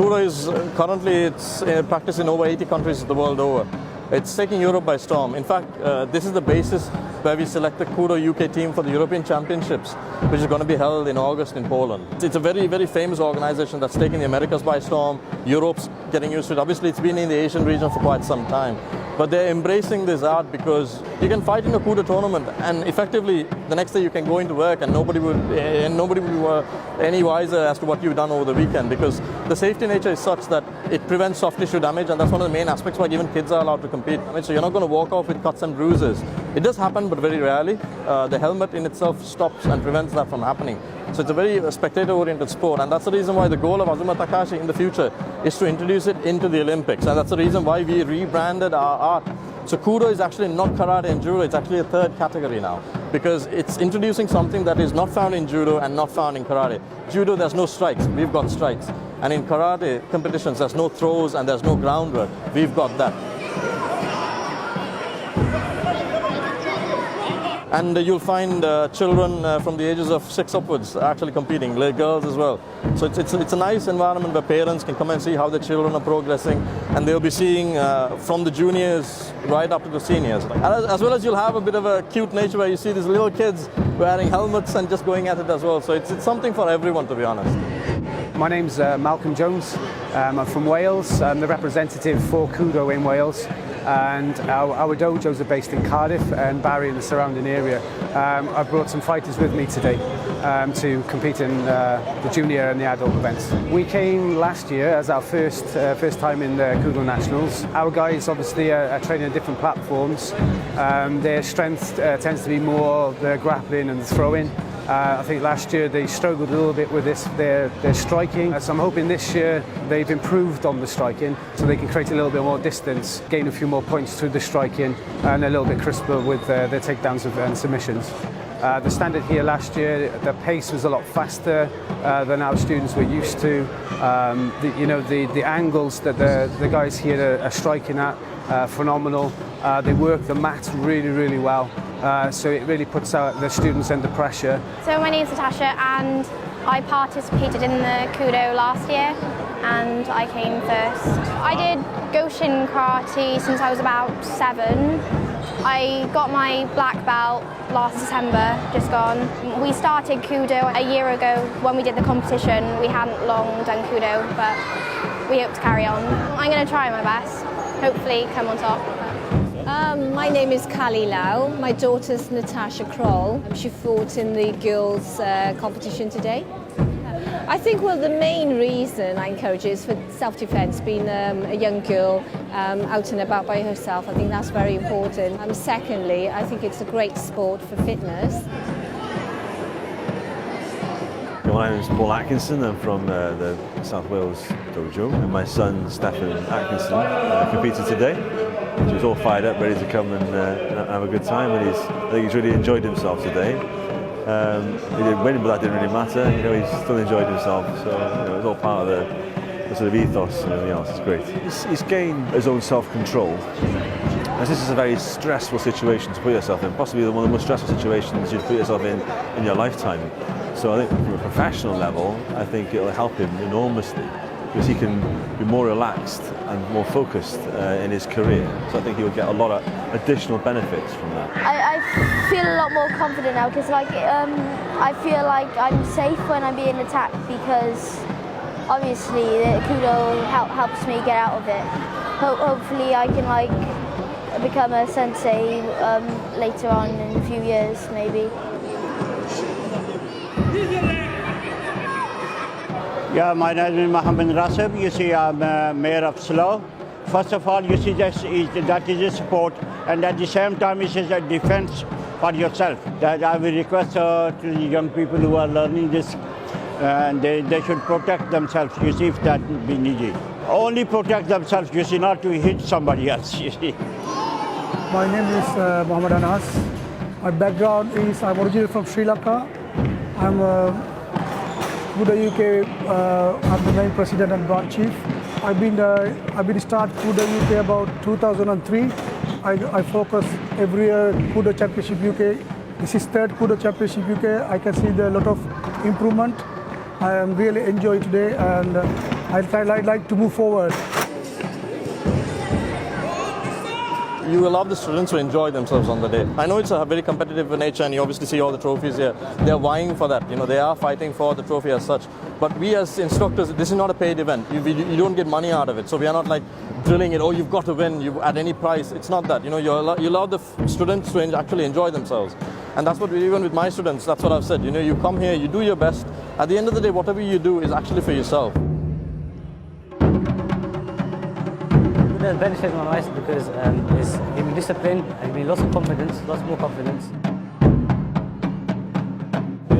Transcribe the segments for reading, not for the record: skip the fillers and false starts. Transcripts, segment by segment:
KUDO is currently it's practiced in over 80 countries the world over. It's taking Europe by storm. In fact, this is the basis where we select the KUDO UK team for the European Championships, which is going to be held in August in Poland. It's a very, very famous organization that's taken the Americas by storm. Europe's getting used to it. Obviously, it's been in the Asian region for quite some time. But they're embracing this art because you can fight in a KUDO tournament and effectively the next day you can go into work and nobody would be any wiser as to what you've done over the weekend, because the safety nature is such that it prevents soft tissue damage, and that's one of the main aspects why even kids are allowed to compete. So you're not going to walk off with cuts and bruises. It does happen, but very rarely. The helmet in itself stops and prevents that from happening. So it's a very spectator-oriented sport, and that's the reason why the goal of Azuma Takahashi in the future is to introduce it into the Olympics, and that's the reason why we rebranded our art. So KUDO is actually not karate and judo, it's actually a third category now, because it's introducing something that is not found in judo and not found in karate. Judo, there's no strikes, we've got strikes. And in karate competitions, there's no throws and there's no groundwork, we've got that. And you'll find children from the ages of 6 upwards actually competing, girls as well. So it's a nice environment where parents can come and see how their children are progressing, and they'll be seeing from the juniors right up to the seniors. As well as you'll have a bit of a cute nature where you see these little kids wearing helmets and just going at it as well. So it's something for everyone, to be honest. My name's Malcolm Jones. I'm from Wales. I'm the representative for KUDO in Wales. And our dojos are based in Cardiff and Barry and the surrounding area. I've brought some fighters with me today to compete in the junior and the adult events. We came last year as our first time in the KUDO Nationals. Our guys obviously are training on different platforms. Their strength tends to be more the grappling and the throwing. I think last year they struggled a little bit with their striking. So I'm hoping this year they've improved on the striking so they can create a little bit more distance, gain a few more points through the striking, and a little bit crisper with their takedowns and submissions. The standard here last year, the pace was a lot faster than our students were used to. The angles that the guys here are striking at, phenomenal. They work the mat really, really well. So it really puts out the students under pressure. So my name is Natasha and I participated in the KUDO last year and I came first. I did Goshin karate since I was about 7. I got my black belt last December, just gone. We started KUDO a year ago when we did the competition. We hadn't long done KUDO, but we hope to carry on. I'm going to try my best, hopefully come on top. My name is Kali Lau. My daughter's Natasha Kroll. She fought in the girls' competition today. I think, well, the main reason I encourage is for self-defense, being a young girl out and about by herself. I think that's very important. Secondly, I think it's a great sport for fitness. My name is Paul Atkinson. I'm from the South Wales dojo, and my son Stefan Atkinson competed today. He was all fired up, ready to come and have a good time, and I think he's really enjoyed himself today. He didn't win, but that didn't really matter. He still enjoyed himself, so it was all part of the sort of ethos and everything else. It's great. He's gained his own self-control, as this is a very stressful situation to put yourself in, possibly one of the most stressful situations you'd put yourself in your lifetime. So I think from a professional level, I think it'll help him enormously, because he can be more relaxed and more focused in his career. So I think he will get a lot of additional benefits from that. I feel a lot more confident now because I feel like I'm safe when I'm being attacked, because obviously the KUDO helps me get out of it. Hopefully I can become a sensei later on in a few years maybe. Yeah, my name is Mohammed Rasib. You see, I'm mayor of Slough. First of all, you see that is a sport, and at the same time it is a defense for yourself. That I will request to the young people who are learning this, and they should protect themselves, you see, if that would be needed. Only protect themselves, you see, not to hit somebody else, you see. My name is Mohammed Anas. My background is, I'm originally from Sri Lanka. I'm KUDO UK, I'm the main president and branch chief. I've been start KUDO UK about 2003. I focus every year KUDO Championship UK. This is third KUDO Championship UK. I can see a lot of improvement. I am really enjoying today, and I'd like to move forward. You will love the students who enjoy themselves on the day. I know it's a very competitive nature, and you obviously see all the trophies here. They're vying for that. They are fighting for the trophy as such. But we as instructors, this is not a paid event. You don't get money out of it. So we are not like drilling it. Oh, you've got to win at any price. It's not that. You allow the students to actually enjoy themselves, and that's what even with my students. That's what I've said. You come here, you do your best. At the end of the day, whatever you do is actually for yourself. It has benefited my life because it's given me discipline, and given me lots of confidence, lots more confidence.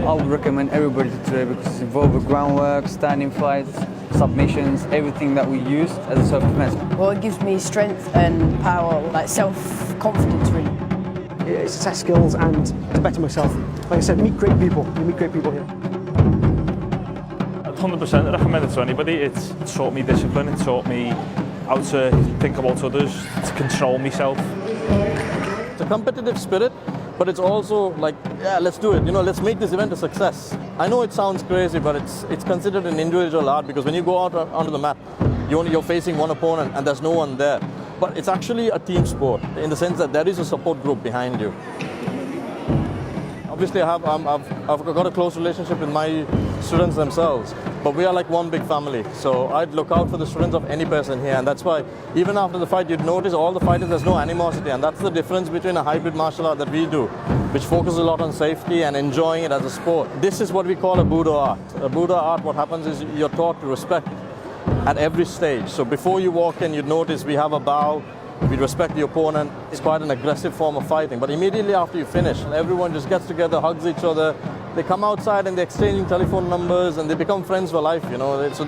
I would recommend everybody to do it because it's involved with groundwork, standing fights, submissions, everything that we use as a self-defense. Well, it gives me strength and power, like self-confidence really. It's to test skills and to better myself. Like I said, meet great people. You meet great people here. I'd 100% recommend it to anybody. It's taught me discipline, it taught me how to think about others, to control myself. It's a competitive spirit, but it's also like, yeah, let's do it. Let's make this event a success. I know it sounds crazy, but it's considered an individual art because when you go out onto the mat, you're facing one opponent and there's no one there. But it's actually a team sport in the sense that there is a support group behind you. Obviously, I've got a close relationship with my students themselves, but we are like one big family. So I'd look out for the students of any person here, and that's why even after the fight, you'd notice all the fighters, there's no animosity, and that's the difference between a hybrid martial art that we do, which focuses a lot on safety and enjoying it as a sport. This is what we call a Budo art. A Budo art, what happens is you're taught to respect at every stage. So before you walk in, you'd notice we have a bow. We respect the opponent. It's quite an aggressive form of fighting. But immediately after you finish, everyone just gets together, hugs each other. They come outside and they're exchanging telephone numbers and they become friends for life. So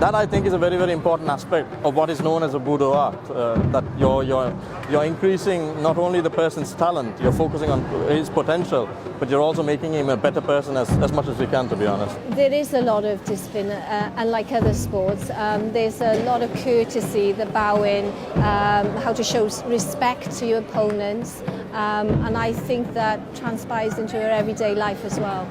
that I think is a very, very important aspect of what is known as a Budo art. That you're increasing not only the person's talent, you're focusing on his potential, but you're also making him a better person as much as we can, to be honest. There is a lot of discipline, and like other sports, there's a lot of courtesy, the bowing, how to show respect to your opponents, and I think that transpires into your everyday life as well.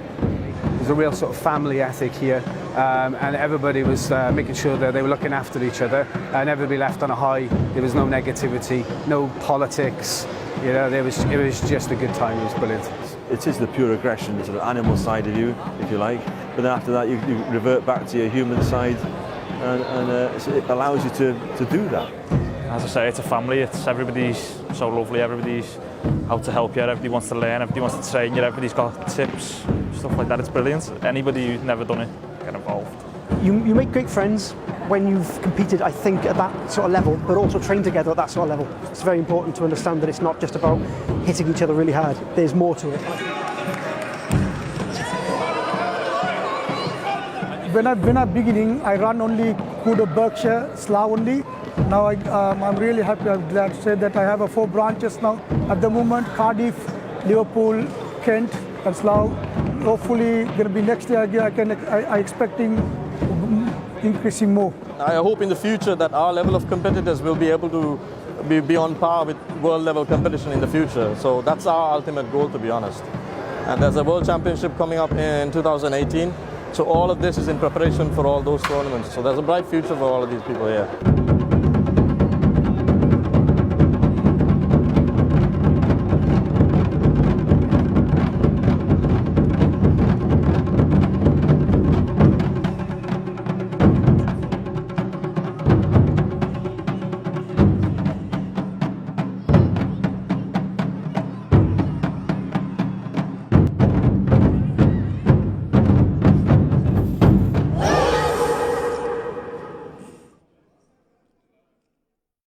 There's a real sort of family ethic here, and everybody was making sure that they were looking after each other, and everybody left on a high. There was no negativity, no politics. It was just a good time. It was brilliant. It is the pure aggression, the sort of animal side of you, if you like. But then after that, you revert back to your human side, and it allows you to do that. As I say, it's a family. Everybody's so lovely. Everybody's out to help you. Everybody wants to learn. Everybody wants to train you. Everybody's got tips, stuff like that. It's brilliant. Anybody who's never done it, get involved. You make great friends when you've competed, I think, at that sort of level, but also trained together at that sort of level. It's very important to understand that it's not just about hitting each other really hard. There's more to it. When I beginning, I run only KUDO Berkshire, Slough only. Now I'm really happy. I'm glad to say that I have 4 branches now. At the moment, Cardiff, Liverpool, Kent, and Slough. Hopefully, going to be next year. I expecting increasing more. I hope in the future that our level of competitors will be able to be on par with world level competition in the future. So that's our ultimate goal, to be honest. And there's a world championship coming up in 2018. So all of this is in preparation for all those tournaments. So there's a bright future for all of these people here.